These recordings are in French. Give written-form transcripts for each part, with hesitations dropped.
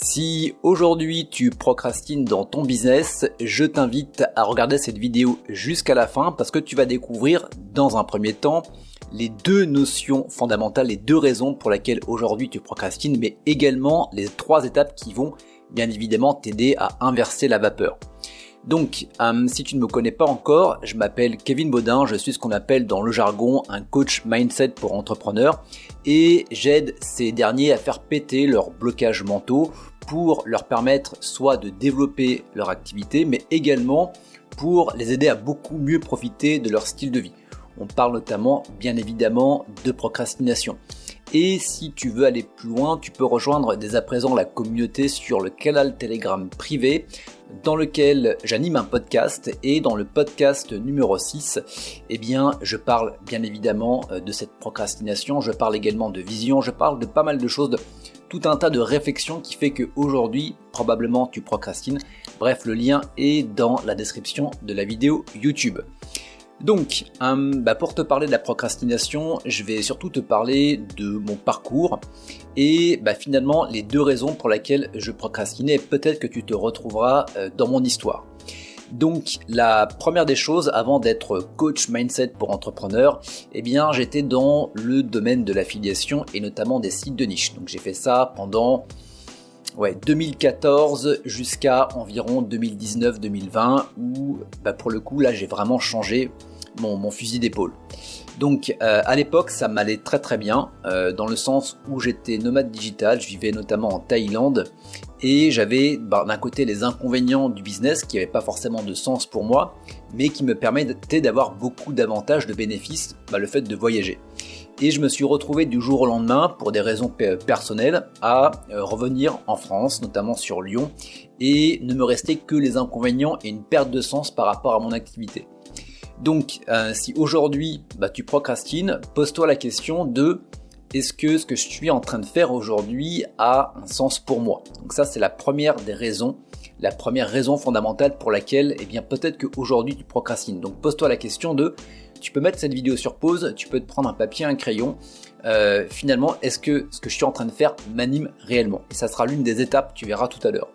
Si aujourd'hui tu procrastines dans ton business, je t'invite à regarder cette vidéo jusqu'à la fin parce que tu vas découvrir dans un premier temps les deux notions fondamentales, les deux raisons pour lesquelles aujourd'hui tu procrastines, mais également les trois étapes qui vont bien évidemment t'aider à inverser la vapeur. Donc, si tu ne me connais pas encore, je m'appelle Kevin Baudin, je suis ce qu'on appelle dans le jargon un coach mindset pour entrepreneurs et j'aide ces derniers à faire péter leurs blocages mentaux pour leur permettre soit de développer leur activité, mais également pour les aider à beaucoup mieux profiter de leur style de vie. On parle notamment, bien évidemment, de procrastination. Et si tu veux aller plus loin, tu peux rejoindre dès à présent la communauté sur le canal Telegram privé dans lequel j'anime un podcast et dans le podcast numéro 6, je parle bien évidemment de cette procrastination, je parle également de vision, je parle de pas mal de choses, de tout un tas de réflexions qui fait qu'aujourd'hui, probablement tu procrastines. Bref, le lien est dans la description de la vidéo YouTube. Donc, pour te parler de la procrastination, je vais surtout te parler de mon parcours et finalement les deux raisons pour lesquelles je procrastinais. Peut-être que tu te retrouveras dans mon histoire. Donc, la première des choses, avant d'être coach mindset pour entrepreneurs, j'étais dans le domaine de l'affiliation et notamment des sites de niche. Donc, j'ai fait ça pendant 2014 jusqu'à environ 2019-2020 où pour le coup là j'ai vraiment changé mon fusil d'épaule. Donc à l'époque ça m'allait très très bien dans le sens où j'étais nomade digital, je vivais notamment en Thaïlande et j'avais d'un côté les inconvénients du business qui n'avaient pas forcément de sens pour moi mais qui me permettaient d'avoir beaucoup d'avantages, de bénéfices, le fait de voyager. Et je me suis retrouvé du jour au lendemain, pour des raisons personnelles, à revenir en France, notamment sur Lyon, et ne me restait que les inconvénients et une perte de sens par rapport à mon activité. Donc, si aujourd'hui tu procrastines, pose-toi la question de est-ce que ce que je suis en train de faire aujourd'hui a un sens pour moi? Donc ça, c'est la première des raisons, la première raison fondamentale pour laquelle peut-être qu'aujourd'hui tu procrastines. Donc pose-toi la question de tu peux mettre cette vidéo sur pause, tu peux te prendre un papier, un crayon. Finalement, est-ce que ce que je suis en train de faire m'anime réellement? Et ça sera l'une des étapes, tu verras tout à l'heure.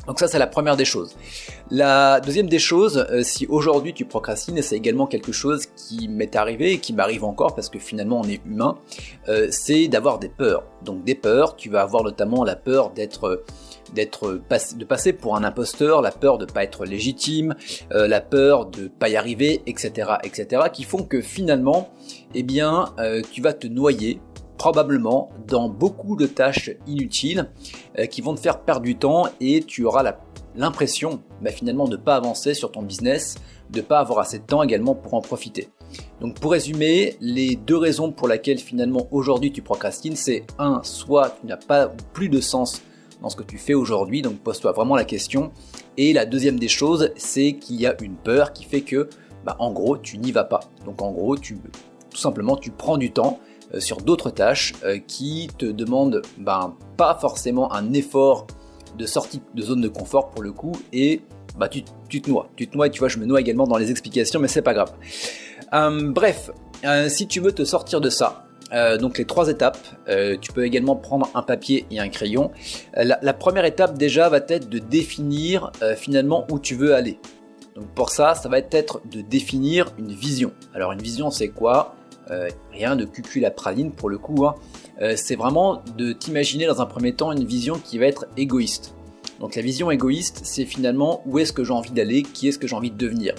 Donc ça, c'est la première des choses. La deuxième des choses, si aujourd'hui tu procrastines, et c'est également quelque chose qui m'est arrivé et qui m'arrive encore parce que finalement on est humain, c'est d'avoir des peurs. Donc des peurs, tu vas avoir notamment la peur de passer pour un imposteur, la peur de ne pas être légitime, la peur de ne pas y arriver, etc., qui font que finalement, tu vas te noyer probablement dans beaucoup de tâches inutiles qui vont te faire perdre du temps et tu auras l'impression finalement de ne pas avancer sur ton business, de ne pas avoir assez de temps également pour en profiter. Donc pour résumer, les deux raisons pour lesquelles finalement aujourd'hui tu procrastines, c'est soit tu n'as pas plus de sens dans ce que tu fais aujourd'hui, donc pose-toi vraiment la question. Et la deuxième des choses, c'est qu'il y a une peur qui fait que, en gros, tu n'y vas pas. Donc en gros, tout simplement, tu prends du temps sur d'autres tâches qui te demandent pas forcément un effort de sortie de zone de confort pour le coup, et tu te noies. Tu te noies, et tu vois, je me noie également dans les explications, mais c'est pas grave. Si tu veux te sortir de ça, donc les trois étapes, tu peux également prendre un papier et un crayon. La première étape déjà va être de définir finalement où tu veux aller. Donc pour ça va être de définir une vision. Alors une vision c'est quoi? Rien de cucul à praline pour le coup, c'est vraiment de t'imaginer dans un premier temps une vision qui va être égoïste. Donc la vision égoïste c'est finalement où est-ce que j'ai envie d'aller, qui est-ce que j'ai envie de devenir.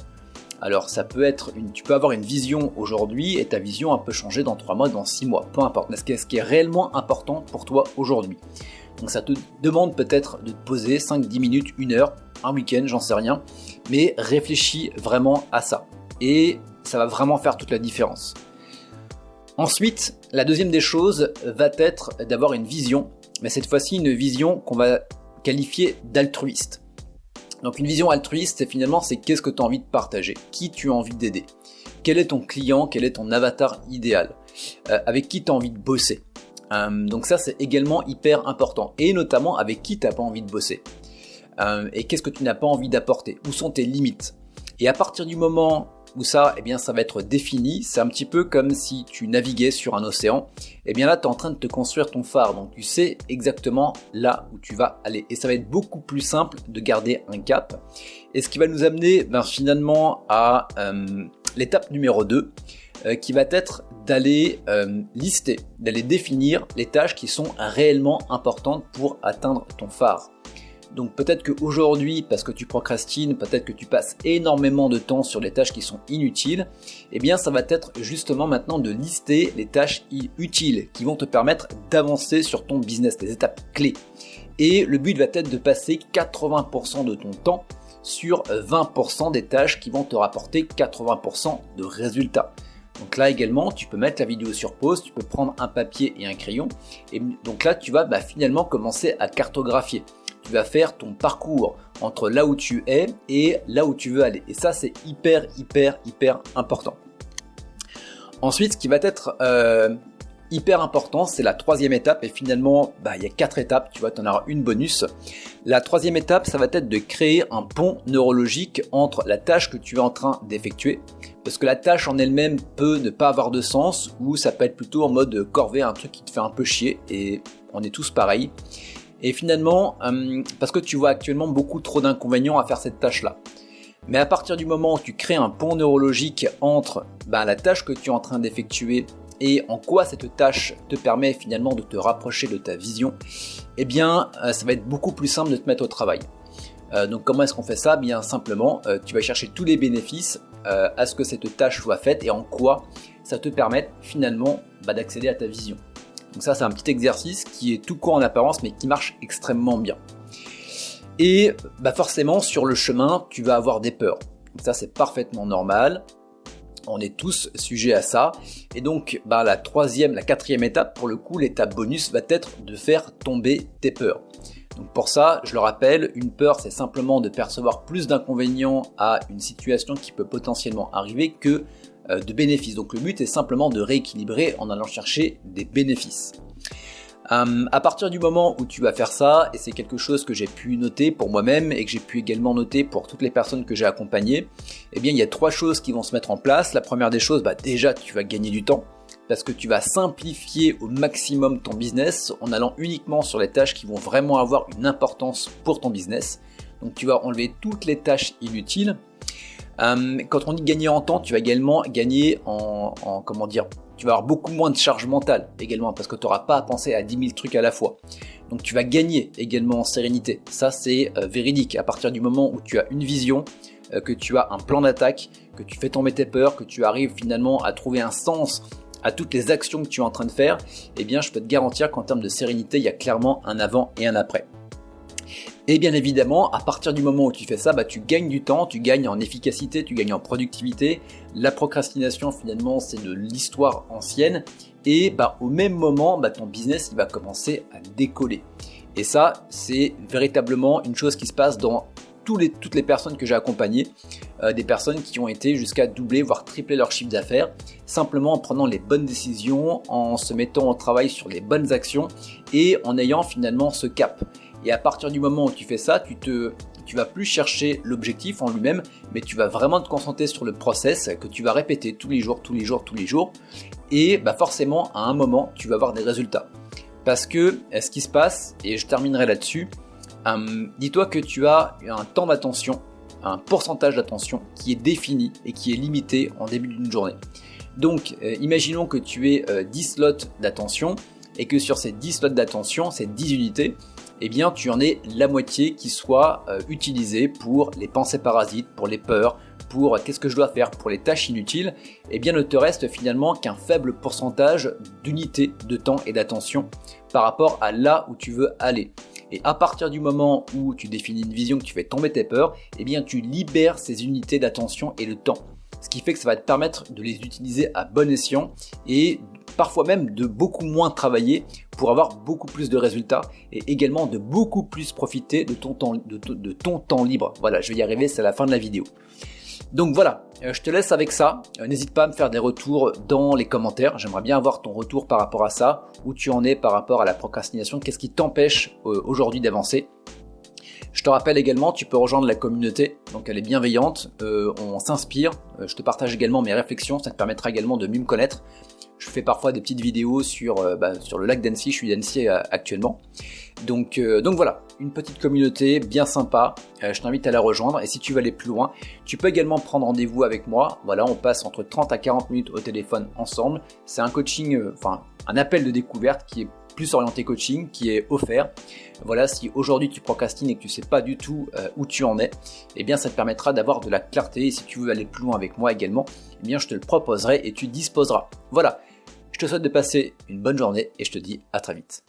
Alors ça peut être, tu peux avoir une vision aujourd'hui et ta vision peut changer dans 3 mois, dans 6 mois, peu importe. Mais ce qui est réellement important pour toi aujourd'hui. Donc ça te demande peut-être de te poser 5-10 minutes, 1 heure, un week-end, j'en sais rien. Mais réfléchis vraiment à ça. Et ça va vraiment faire toute la différence. Ensuite, la deuxième des choses va être d'avoir une vision. Mais cette fois-ci une vision qu'on va qualifier d'altruiste. Donc une vision altruiste, c'est qu'est-ce que tu as envie de partager, qui tu as envie d'aider, quel est ton client, quel est ton avatar idéal, avec qui tu as envie de bosser. Donc ça c'est également hyper important, et notamment avec qui tu n'as pas envie de bosser, et qu'est-ce que tu n'as pas envie d'apporter, où sont tes limites. Et à partir du moment où ça, eh bien, ça va être défini. C'est un petit peu comme si tu naviguais sur un océan. Eh bien là, tu es en train de te construire ton phare, donc tu sais exactement là où tu vas aller. Et ça va être beaucoup plus simple de garder un cap. Et ce qui va nous amener finalement à l'étape numéro 2, qui va être d'aller lister, d'aller définir les tâches qui sont réellement importantes pour atteindre ton phare. Donc peut-être qu'aujourd'hui, parce que tu procrastines, peut-être que tu passes énormément de temps sur les tâches qui sont inutiles, eh bien ça va être justement maintenant de lister les tâches utiles qui vont te permettre d'avancer sur ton business, les étapes clés. Et le but va être de passer 80% de ton temps sur 20% des tâches qui vont te rapporter 80% de résultats. Donc là également, tu peux mettre la vidéo sur pause, tu peux prendre un papier et un crayon. Et donc là, tu vas finalement commencer à cartographier. Tu vas faire ton parcours entre là où tu es et là où tu veux aller. Et ça, c'est hyper important. Ensuite, ce qui va être hyper important, c'est la troisième étape. Et finalement, il y a 4 étapes, tu vois, tu en auras une bonus. La troisième étape, ça va être de créer un pont neurologique entre la tâche que tu es en train d'effectuer. Parce que la tâche en elle-même peut ne pas avoir de sens, ou ça peut être plutôt en mode corvée, un truc qui te fait un peu chier. Et on est tous pareils. Et finalement, parce que tu vois actuellement beaucoup trop d'inconvénients à faire cette tâche-là. Mais à partir du moment où tu crées un pont neurologique entre la tâche que tu es en train d'effectuer et en quoi cette tâche te permet finalement de te rapprocher de ta vision, eh bien ça va être beaucoup plus simple de te mettre au travail. Donc comment est-ce qu'on fait ça ? Bien simplement, tu vas chercher tous les bénéfices à ce que cette tâche soit faite et en quoi ça te permet finalement d'accéder à ta vision. Donc ça, c'est un petit exercice qui est tout court en apparence, mais qui marche extrêmement bien. Et forcément, sur le chemin, tu vas avoir des peurs. Donc ça, c'est parfaitement normal. On est tous sujets à ça. Et donc, la quatrième étape, pour le coup, l'étape bonus va être de faire tomber tes peurs. Donc pour ça, je le rappelle, une peur, c'est simplement de percevoir plus d'inconvénients à une situation qui peut potentiellement arriver que de bénéfices. Donc le but est simplement de rééquilibrer en allant chercher des bénéfices. À partir du moment où tu vas faire ça, et c'est quelque chose que j'ai pu noter pour moi-même et que j'ai pu également noter pour toutes les personnes que j'ai accompagnées, eh bien il y a 3 choses qui vont se mettre en place. La première des choses, déjà tu vas gagner du temps parce que tu vas simplifier au maximum ton business en allant uniquement sur les tâches qui vont vraiment avoir une importance pour ton business. Donc tu vas enlever toutes les tâches inutiles. Quand on dit gagner en temps, tu vas également gagner tu vas avoir beaucoup moins de charge mentale également parce que tu n'auras pas à penser à 10 000 trucs à la fois. Donc tu vas gagner également en sérénité. Ça c'est véridique. À partir du moment où tu as une vision, que tu as un plan d'attaque, que tu fais tomber tes peurs, que tu arrives finalement à trouver un sens à toutes les actions que tu es en train de faire, eh bien je peux te garantir qu'en termes de sérénité, il y a clairement un avant et un après. Et bien évidemment, à partir du moment où tu fais ça, tu gagnes du temps, tu gagnes en efficacité, tu gagnes en productivité. La procrastination finalement c'est de l'histoire ancienne et au même moment ton business il va commencer à décoller. Et ça c'est véritablement une chose qui se passe dans toutes les personnes que j'ai accompagnées, des personnes qui ont été jusqu'à doubler voire tripler leur chiffre d'affaires simplement en prenant les bonnes décisions, en se mettant au travail sur les bonnes actions et en ayant finalement ce cap. Et à partir du moment où tu fais ça, tu vas plus chercher l'objectif en lui-même, mais tu vas vraiment te concentrer sur le process que tu vas répéter tous les jours. Et forcément, à un moment, tu vas avoir des résultats. Parce que ce qui se passe, et je terminerai là-dessus, dis-toi que tu as un temps d'attention, un pourcentage d'attention qui est défini et qui est limité en début d'une journée. Donc, imaginons que tu aies 10 slots d'attention et que sur ces 10 slots d'attention, ces 10 unités, eh bien tu en aies la moitié qui soit utilisée pour les pensées parasites, pour les peurs, pour qu'est-ce que je dois faire, pour les tâches inutiles, eh bien ne te reste finalement qu'un faible pourcentage d'unités de temps et d'attention par rapport à là où tu veux aller. Et à partir du moment où tu définis une vision, que tu fais tomber tes peurs, eh bien tu libères ces unités d'attention et de temps. Ce qui fait que ça va te permettre de les utiliser à bon escient et parfois même de beaucoup moins travailler pour avoir beaucoup plus de résultats et également de beaucoup plus profiter de ton temps libre. Voilà, je vais y arriver, c'est la fin de la vidéo. Donc voilà, je te laisse avec ça. N'hésite pas à me faire des retours dans les commentaires. J'aimerais bien avoir ton retour par rapport à ça, où tu en es par rapport à la procrastination, qu'est-ce qui t'empêche aujourd'hui d'avancer. Je te rappelle également, tu peux rejoindre la communauté, donc elle est bienveillante, on s'inspire, je te partage également mes réflexions, ça te permettra également de mieux me connaître. Je fais parfois des petites vidéos sur le lac d'Annecy, je suis d'Annecy actuellement. Donc voilà, une petite communauté bien sympa, je t'invite à la rejoindre et si tu veux aller plus loin, tu peux également prendre rendez-vous avec moi. Voilà, on passe entre 30 à 40 minutes au téléphone ensemble. C'est un coaching, un appel de découverte qui est plus orienté coaching, qui est offert. Voilà, si aujourd'hui tu procrastines et que tu sais pas du tout où tu en es, eh bien ça te permettra d'avoir de la clarté et si tu veux aller plus loin avec moi également, eh bien je te le proposerai et tu disposeras. Voilà. Je te souhaite de passer une bonne journée et je te dis à très vite.